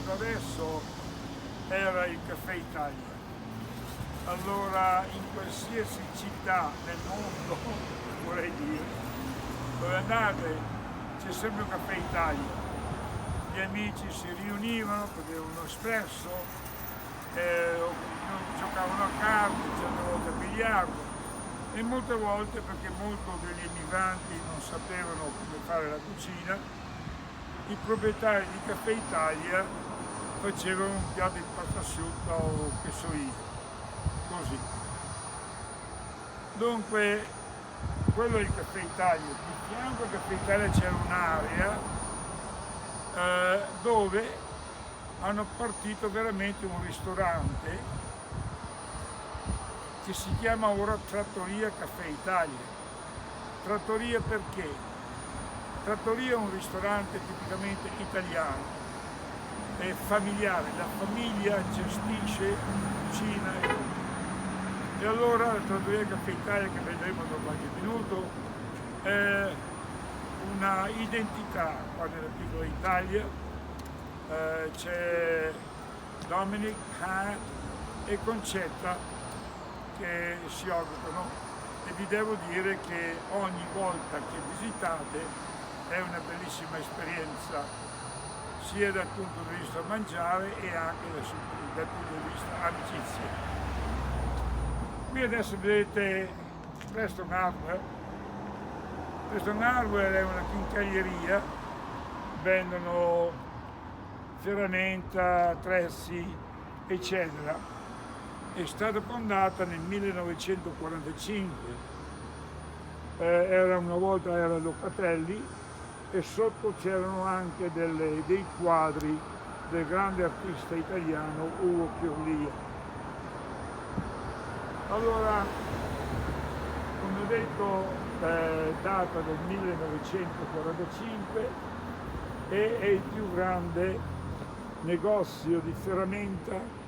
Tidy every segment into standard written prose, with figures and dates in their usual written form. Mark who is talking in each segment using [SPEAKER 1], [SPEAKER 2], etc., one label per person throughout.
[SPEAKER 1] chiamando adesso era il Caffè Italia. Allora in qualsiasi città nel mondo, vorrei dire, dove andate c'è sempre un Caffè Italia. Gli amici si riunivano, prendevano uno espresso, giocavano a carte, c'erano a biliardo e molte volte, perché molti degli emigranti non sapevano come fare la cucina, i proprietari di Caffè Italia facevano un piatto di pasta asciutta o che so io, così. Dunque, quello è il Caffè Italia. Di fianco al Caffè Italia c'era un'area dove hanno partito veramente un ristorante che si chiama ora Trattoria Caffè Italia. Trattoria perché? Trattoria è un ristorante tipicamente italiano, è familiare, la famiglia gestisce, cucina e tutto. E allora la Trattoria Caffè Italia, che vedremo dopo qualche minuto, è una identità qua nella piccola Italia. C'è Dominic, Han e Concetta che si occupano, e vi devo dire che ogni volta che visitate è una bellissima esperienza, sia dal punto di vista mangiare e anche dal punto di vista amicizia. Qui adesso vedete Preston Hardware. Preston Hardware è una quincaglieria, vendono ferramenta, attrezzi, eccetera. È stata fondata nel 1945, una volta era Locatelli, e sotto c'erano anche dei quadri del grande artista italiano Ugo Chiorlia. Allora, come ho detto, data del 1945 e è il più grande negozio di ferramenta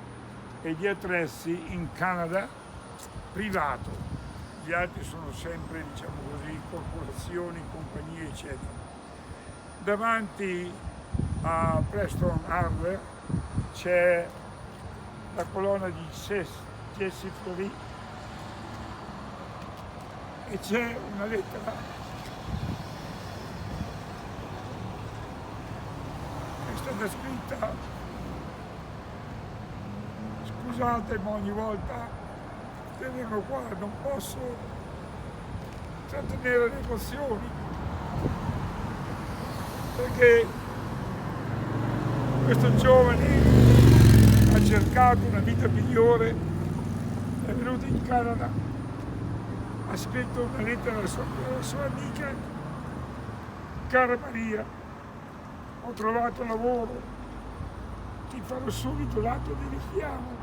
[SPEAKER 1] e di attrezzi in Canada privato. Gli altri sono sempre, diciamo così, corporazioni, compagnie, eccetera. Davanti a Preston Hardware c'è la colonna di Gessi Fleury e c'è una lettera che è stata scritta, scusate ma ogni volta che vengo qua non posso trattenere le emozioni, perché questo giovane ha cercato una vita migliore, è venuto in Canada, ha scritto una lettera alla sua amica: cara Maria, ho trovato lavoro, ti farò subito l'atto di richiamo,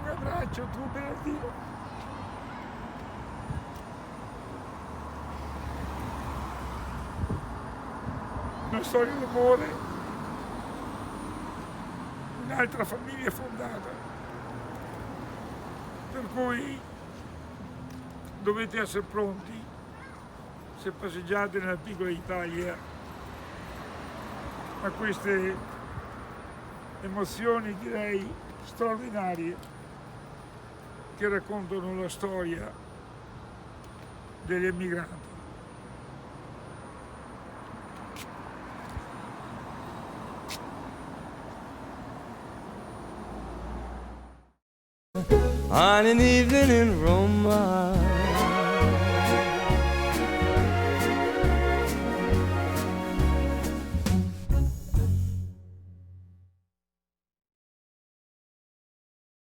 [SPEAKER 1] un abbraccio, tuo Bernardino. Una storia d'amore, un'altra famiglia fondata, per cui dovete essere pronti, se passeggiate nella piccola Italia, a queste emozioni, direi, straordinarie, che raccontano la storia degli emigranti.
[SPEAKER 2] On an evening in Roma,